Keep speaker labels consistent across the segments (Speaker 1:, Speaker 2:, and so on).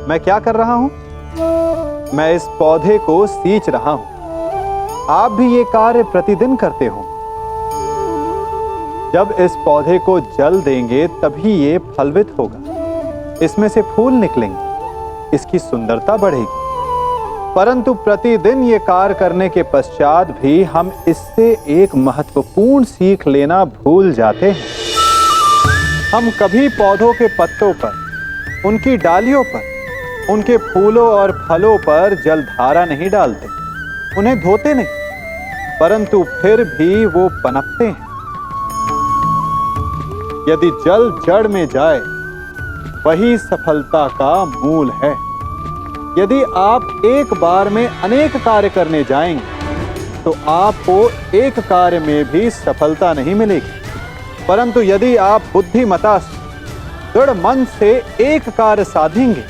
Speaker 1: मैं क्या कर रहा हूं? मैं इस पौधे को सींच रहा हूं। आप भी ये कार्य प्रतिदिन करते हो। जब इस पौधे को जल देंगे तभी ये फलवित होगा, इसमें से फूल निकलेंगे, इसकी सुंदरता बढ़ेगी। परंतु प्रतिदिन ये कार्य करने के पश्चात भी हम इससे एक महत्वपूर्ण सीख लेना भूल जाते हैं। हम कभी पौधों के पत्तों पर, उनकी डालियों पर, उनके फूलों और फलों पर जलधारा नहीं डालते, उन्हें धोते नहीं, परंतु फिर भी वो पनपते हैं। यदि जल जड़ में जाए, वही सफलता का मूल है। यदि आप एक बार में अनेक कार्य करने जाएंगे तो आपको एक कार्य में भी सफलता नहीं मिलेगी। परंतु यदि आप बुद्धिमता से, दृढ़ मन से एक कार्य साधेंगे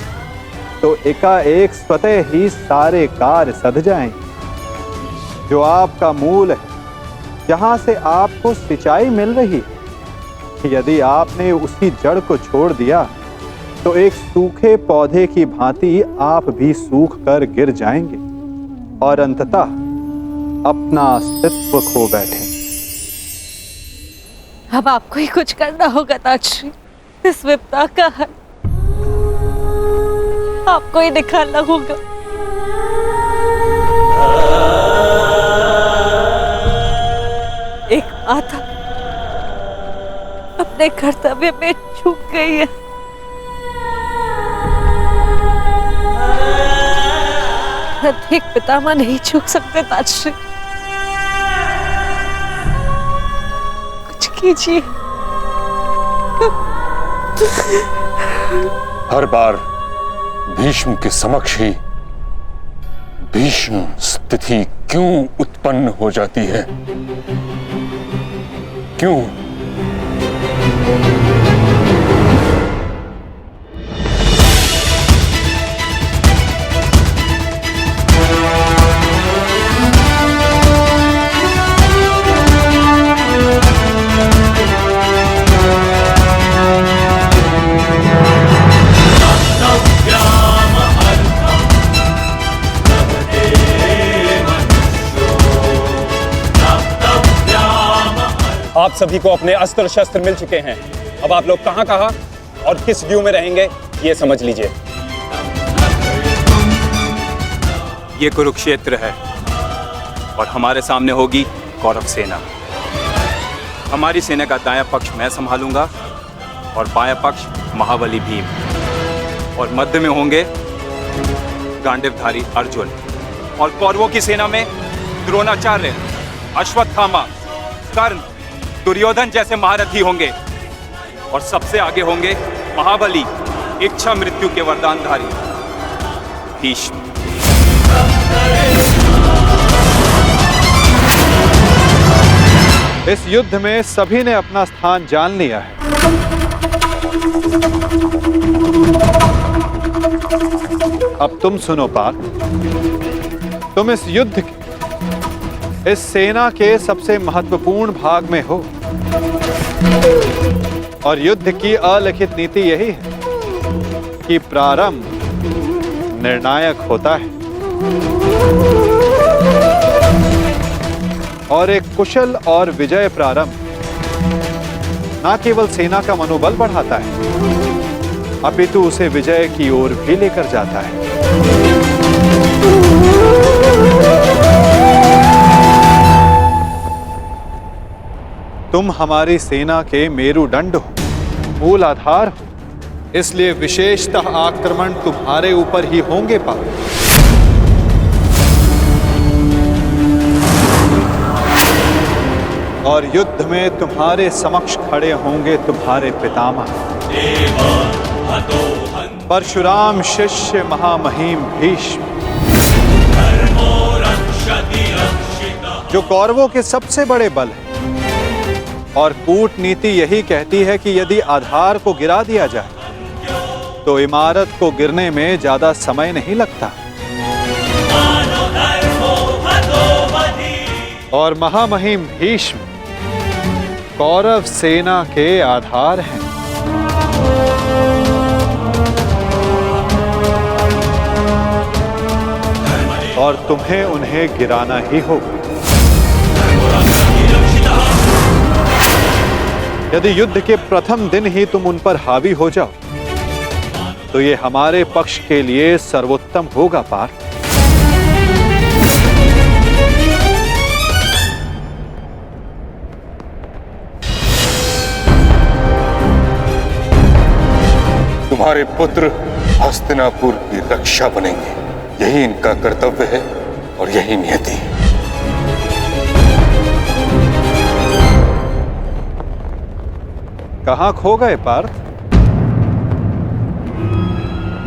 Speaker 1: तो एकाएक स्वतः ही सारे कार्य सध जाएंगे। जो आपका मूल है, जहां से आपको सिंचाई मिल रही है, यदि आपने उसी जड़ को छोड़ दिया तो एक सूखे पौधे की भांति आप भी सूख कर गिर जाएंगे और अंततः अपना अस्तित्व खो बैठे।
Speaker 2: अब आपको ही कुछ करना होगा ताजश्री। इस विपदा का हल आपको ही निकालना होगा। एक माता अपने कर्तव्य में चूक गई है। एक पितामह नहीं चूक सकते ताजश्री। कुछ कीजिए।
Speaker 3: हर बार भीष्म के समक्ष ही भीष्म स्थिति क्यों उत्पन्न हो जाती है? क्यों?
Speaker 4: आप सभी को अपने अस्त्र शस्त्र मिल चुके हैं। अब आप लोग कहां कहां और किस व्यू में रहेंगे ये समझ लीजिए। ये कुरुक्षेत्र है और हमारे सामने होगी कौरव सेना। हमारी सेना का दायां पक्ष मैं संभालूंगा और बायां पक्ष महाबली भीम, और मध्य में होंगे गांडीवधारी अर्जुन। और कौरवों की सेना में द्रोणाचार्य, अश्वत्थामा, कर्ण, दुर्योधन जैसे महारथी होंगे, और सबसे आगे होंगे महाबली, इच्छा मृत्यु के वरदानधारी भीष्म।
Speaker 1: इस युद्ध में सभी ने अपना स्थान जान लिया है। अब तुम सुनो पार्थ, तुम इस युद्ध के, इस सेना के सबसे महत्वपूर्ण भाग में हो, और युद्ध की अलिखित नीति यही है कि प्रारंभ निर्णायक होता है, और एक कुशल और विजय प्रारंभ न केवल सेना का मनोबल बढ़ाता है, अपितु उसे विजय की ओर भी लेकर जाता है। तुम हमारी सेना के मेरुदंड हो, मूल आधार हो, इसलिए विशेषतः आक्रमण तुम्हारे ऊपर ही होंगे पार्थ। और युद्ध में तुम्हारे समक्ष खड़े होंगे तुम्हारे पितामह परशुराम शिष्य महामहिम भीष्म, जो कौरवों के सबसे बड़े बल है। और कूटनीति यही कहती है कि यदि आधार को गिरा दिया जाए तो इमारत को गिरने में ज्यादा समय नहीं लगता। और महामहिम भीष्म कौरव सेना के आधार हैं। और तुम्हें उन्हें गिराना ही होगा। यदि युद्ध के प्रथम दिन ही तुम उन पर हावी हो जाओ तो ये हमारे पक्ष के लिए सर्वोत्तम होगा पार्थ।
Speaker 3: तुम्हारे पुत्र हस्तिनापुर की रक्षा बनेंगे, यही इनका कर्तव्य है और यही नियति है।
Speaker 1: कहां खो गए पार्थ?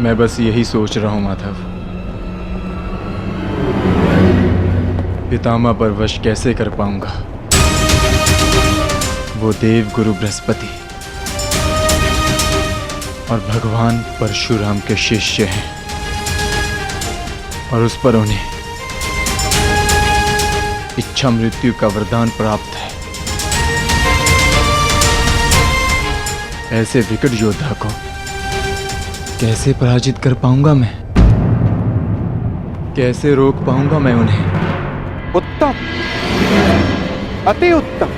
Speaker 5: मैं बस यही सोच रहा हूं माधव, पितामह पर वश कैसे कर पाऊंगा। वो देव गुरु बृहस्पति और भगवान परशुराम के शिष्य हैं और उस पर उन्हें इच्छा मृत्यु का वरदान प्राप्त है। ऐसे विकट योद्धा को कैसे पराजित कर पाऊंगा मैं? कैसे रोक पाऊंगा मैं उन्हें?
Speaker 1: उत्तम, अति उत्तम,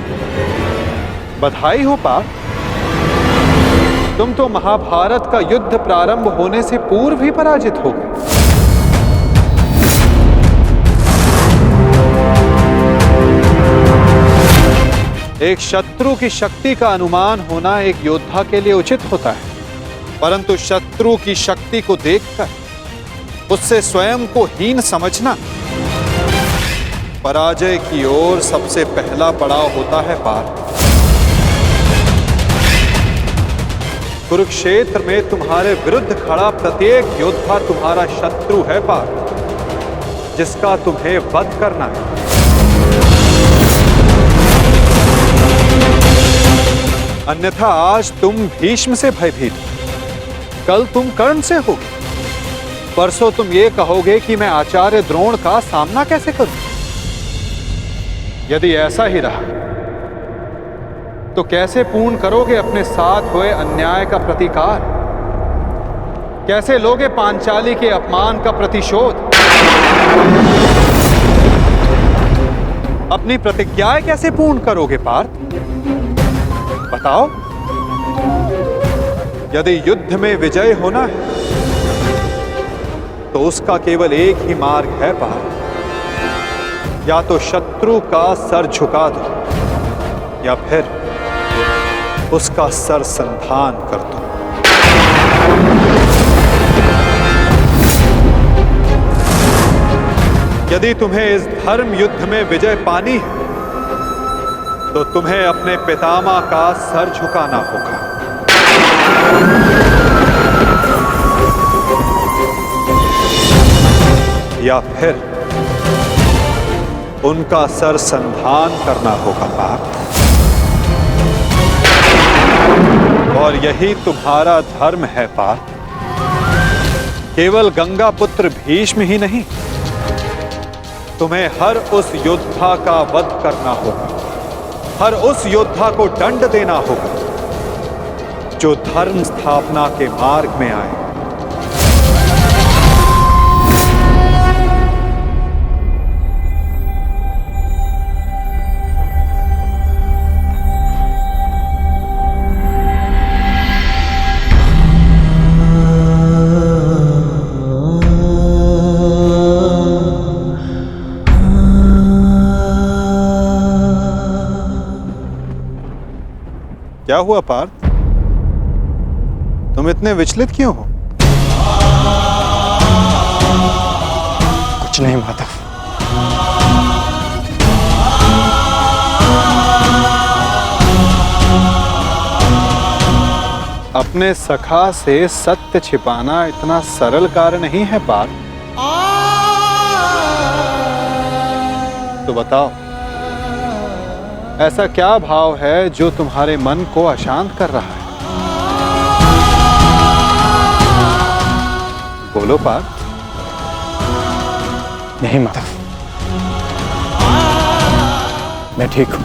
Speaker 1: बधाई हो पार्थ। तुम तो महाभारत का युद्ध प्रारंभ होने से पूर्व ही पराजित हो गए। एक शत्रु की शक्ति का अनुमान होना एक योद्धा के लिए उचित होता है, परंतु शत्रु की शक्ति को देखकर उससे स्वयं को हीन समझना पराजय की ओर सबसे पहला पड़ाव होता है पार्थ। कुरुक्षेत्र में तुम्हारे विरुद्ध खड़ा प्रत्येक योद्धा तुम्हारा शत्रु है पार्थ, जिसका तुम्हें वध करना है। अन्यथा आज तुम भीष्म से भयभीत, कल तुम कर्ण से होगे, परसों तुम ये कहोगे कि मैं आचार्य द्रोण का सामना कैसे करूं। यदि ऐसा ही रहा तो कैसे पूर्ण करोगे अपने साथ हुए अन्याय का प्रतिकार? कैसे लोगे पांचाली के अपमान का प्रतिशोध? अपनी प्रतिज्ञाएं कैसे पूर्ण करोगे पार्थ? बताओ। यदि युद्ध में विजय होना है तो उसका केवल एक ही मार्ग है पार्थ, या तो शत्रु का सर झुका दो या फिर उसका सर संधान कर दो। यदि तुम्हें इस धर्म युद्ध में विजय पानी है तो तुम्हें अपने पितामह का सर झुकाना होगा। या फिर उनका सर संधान करना होगा पार्थ। और यही तुम्हारा धर्म है पार्थ। केवल गंगा पुत्र भीष्म ही नहीं, तुम्हें हर उस योद्धा का वध करना होगा, हर उस योद्धा को दंड देना होगा जो धर्म स्थापना के मार्ग में आए। क्या हुआ पार्थ? तुम इतने विचलित क्यों हो?
Speaker 5: कुछ नहीं माधव।
Speaker 1: अपने सखा से सत्य छिपाना इतना सरल कार्य नहीं है पार्थ। तो बताओ, ऐसा क्या भाव है जो तुम्हारे मन को अशांत कर रहा है? बोलो पार्थ।
Speaker 5: नहीं माधव, मैं ठीक हूं।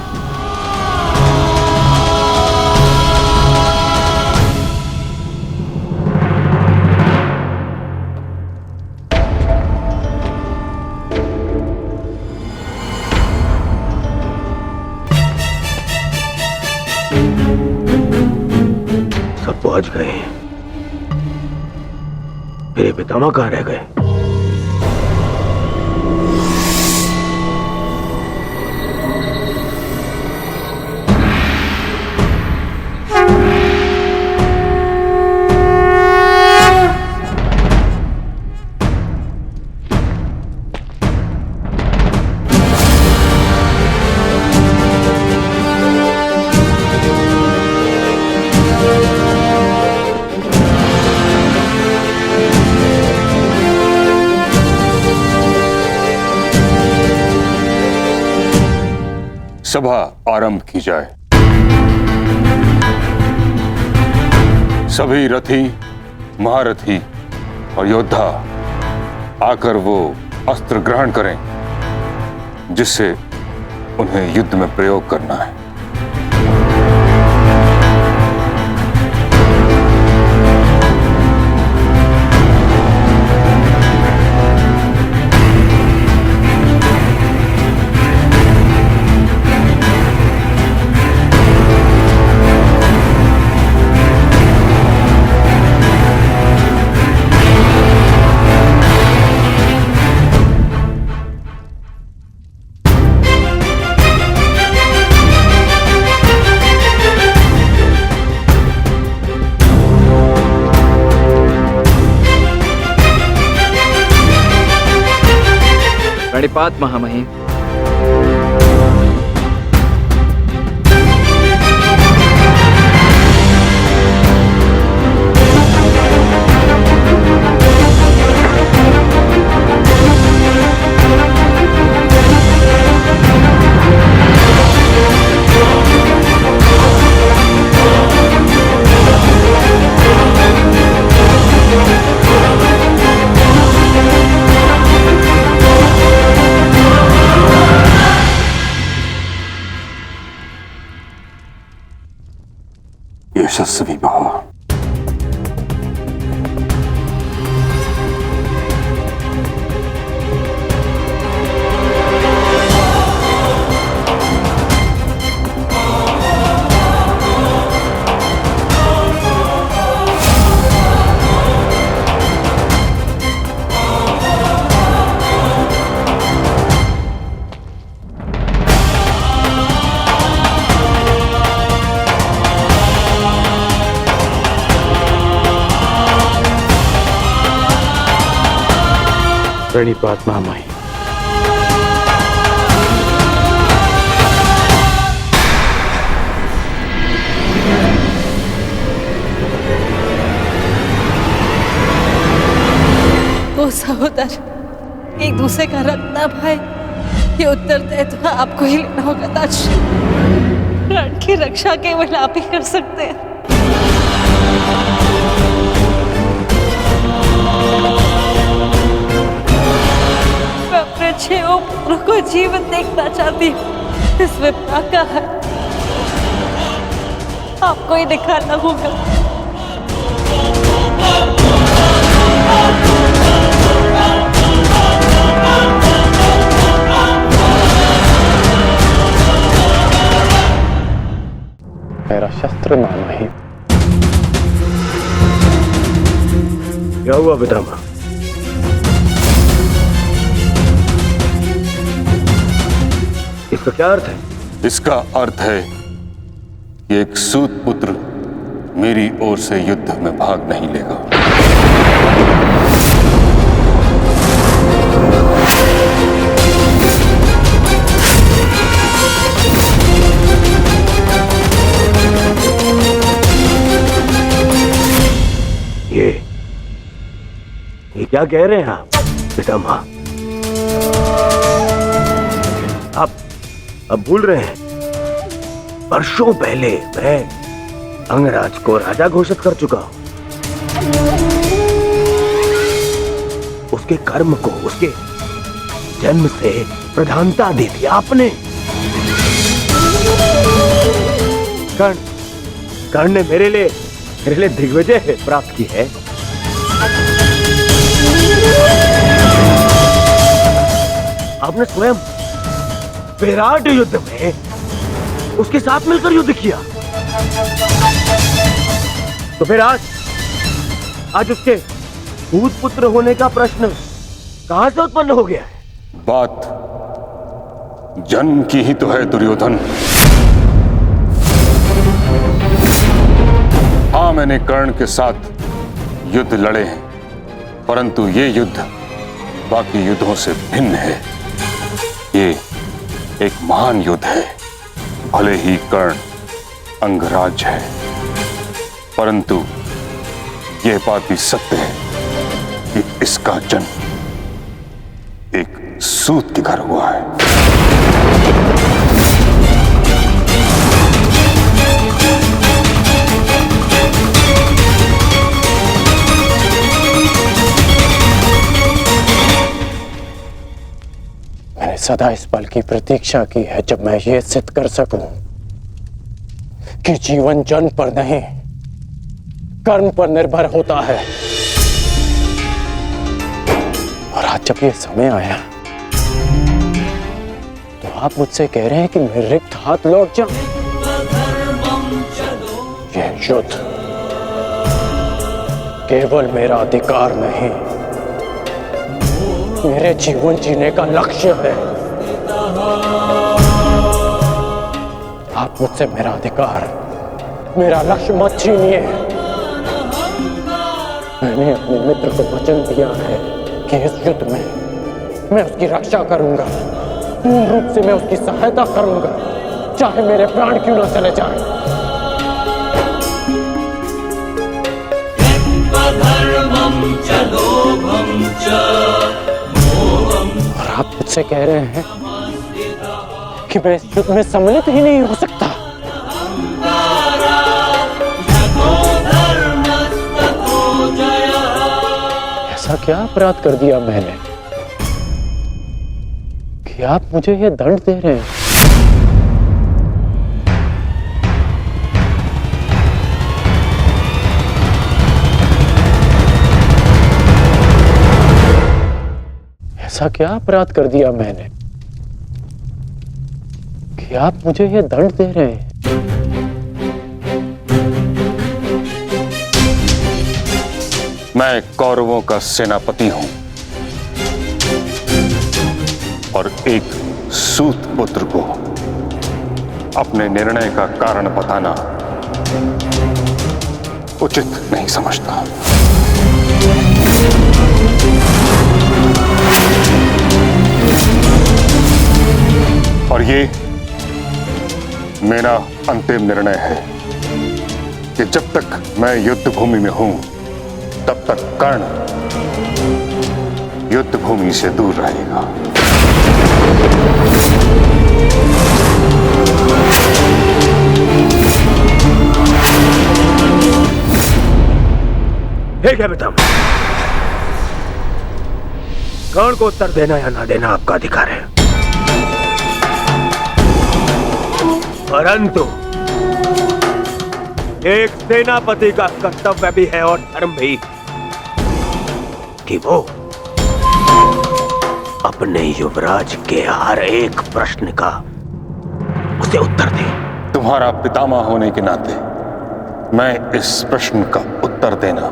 Speaker 6: सब पहुंच गए। मेरे पितामह कहाँ रह गए?
Speaker 3: सभा आरंभ की जाए। सभी रथी, महारथी और योद्धा आकर वो अस्त्र ग्रहण करें जिससे उन्हें युद्ध में प्रयोग करना है।
Speaker 7: प्रणिपात महामहिम।
Speaker 3: यशस्वी भव।
Speaker 6: प्रणिपात महामहिम।
Speaker 2: दो सहोदर एक दूसरे का रक्त ना भाई, ये उत्तरदायित्व आपको ही लेना होगा ताजश्री। रण की रक्षा केवल आप ही कर सकते हैं। मैं अपने 6 पुत्रों को जीवित देखना चाहती हूँ। इस विपदा का है आपको ही दिखाना होगा।
Speaker 6: मेरा शस्त्र महामहिम। क्या हुआ पितामह? इसका क्या अर्थ है?
Speaker 3: इसका अर्थ है कि एक सूत पुत्र मेरी ओर से युद्ध में भाग नहीं लेगा।
Speaker 6: ये क्या कह रहे हैं आप पितामह? आप भूल रहे हैं, वर्षों पहले मैं अंगराज को राजा घोषित कर चुका हूं। उसके कर्म को, उसके जन्म से प्रधानता दे दी आपने। कर्ण ने मेरे लिए दिग्विजय प्राप्त की है। आपने स्वयं विराट युद्ध में उसके साथ मिलकर युद्ध किया। तो फिर आज उसके भूत पुत्र होने का प्रश्न कहां से उत्पन्न हो गया है?
Speaker 3: बात जन्म की ही तो है दुर्योधन। हाँ, मैंने कर्ण के साथ युद्ध लड़े हैं, परंतु ये युद्ध बाकी युद्धों से भिन्न है। ये एक महान युद्ध है। भले ही कर्ण अंगराज है, परंतु यह बात भी सत्य है कि इसका जन्म एक सूत के घर हुआ है।
Speaker 8: मैंने सदा इस पल की प्रतीक्षा की है जब मैं ये सिद्ध कर सकूं कि जीवन जन्म पर नहीं, कर्म पर निर्भर होता है। और आज जब ये समय आया तो आप मुझसे कह रहे हैं कि मैं रिक्त हाथ लौट जाऊं। यह युद्ध केवल मेरा अधिकार नहीं, मेरे जीवन जीने का लक्ष्य है। आप मुझसे मेरा अधिकार, मेरा लक्ष्य मत छीनिए। मैंने अपने मित्र को वचन दिया है कि इस युद्ध में मैं उसकी रक्षा करूंगा, पूर्ण रूप से मैं उसकी सहायता करूंगा, चाहे मेरे प्राण क्यों ना चले जाएं। और आप मुझसे कह रहे हैं कि मैं इस युद्ध में सम्मिलित ही नहीं हो सकता। ऐसा क्या अपराध कर दिया मैंने कि आप मुझे ये दंड दे रहे हैं? ऐसा क्या अपराध कर दिया मैंने कि आप मुझे ये दंड दे रहे हैं?
Speaker 3: मैं कौरवों का सेनापति हूं और एक सूत पुत्र को अपने निर्णय का कारण बताना उचित नहीं समझता। और ये मेरा अंतिम निर्णय है कि जब तक मैं युद्ध भूमि में हूं तब तक कर्ण युद्ध भूमि से दूर रहेगा।
Speaker 6: ठीक है बेटा, कर्ण को उत्तर देना या ना देना आपका अधिकार है, परंतु एक सेनापति का कर्तव्य भी है और धर्म भी कि वो अपने युवराज के हर एक प्रश्न का उसे उत्तर दे।
Speaker 3: तुम्हारा पितामह होने के नाते मैं इस प्रश्न का उत्तर देना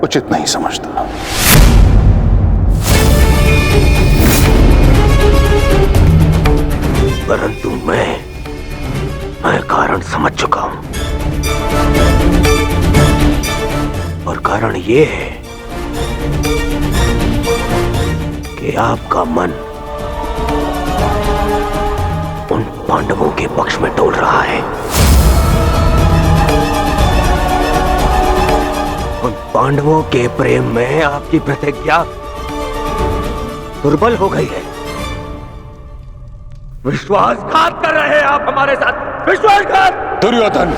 Speaker 3: उचित नहीं समझता।
Speaker 6: परंतु मैं कारण समझ चुका हूं, और कारण ये है कि आपका मन उन पांडवों के पक्ष में डोल रहा है। उन पांडवों के प्रेम में आपकी प्रतिज्ञा दुर्बल हो गई है। विश्वासघात कर रहे हैं आप हमारे साथ, विश्वासघात।
Speaker 3: दुर्योधन,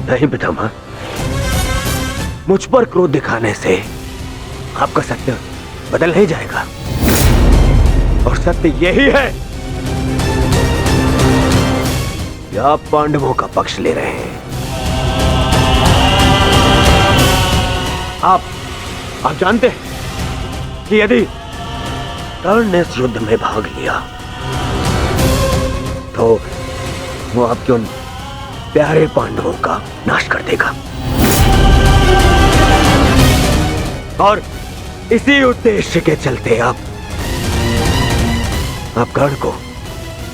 Speaker 6: नहीं पितामह, मुझ पर क्रोध दिखाने से आपका सत्य बदल नहीं जाएगा, और सत्य यही है कि आप पांडवों का पक्ष ले रहे हैं। आप जानते हैं कि यदि कर्ण ने इस युद्ध में भाग लिया तो वो आपके उन प्यारे पांडवों का नाश कर देगा। और इसी उद्देश्य के चलते आप कर्ण को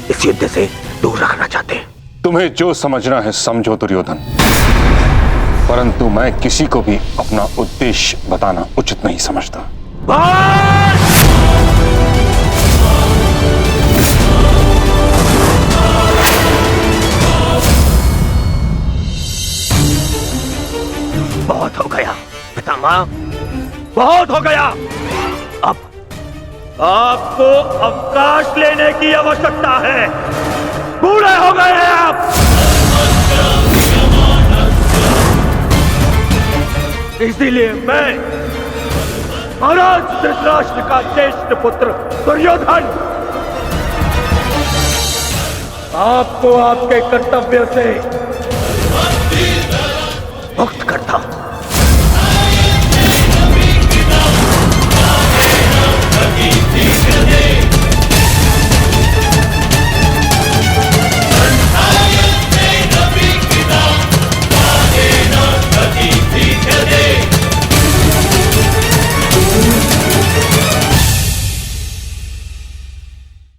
Speaker 6: इस युद्ध से दूर रखना चाहते हैं।
Speaker 3: तुम्हें जो समझना है समझो दुर्योधन, परंतु मैं किसी को भी अपना उद्देश्य बताना उचित नहीं समझता।
Speaker 6: बहुत हो गया पितामह, बहुत हो गया। अब आपको अवकाश लेने की आवश्यकता है। बूढ़े हो गए हैं आप। इसीलिए मैं महाराज धृतराष्ट्र का ज्येष्ठ पुत्र दुर्योधन आपको आपके कर्तव्य से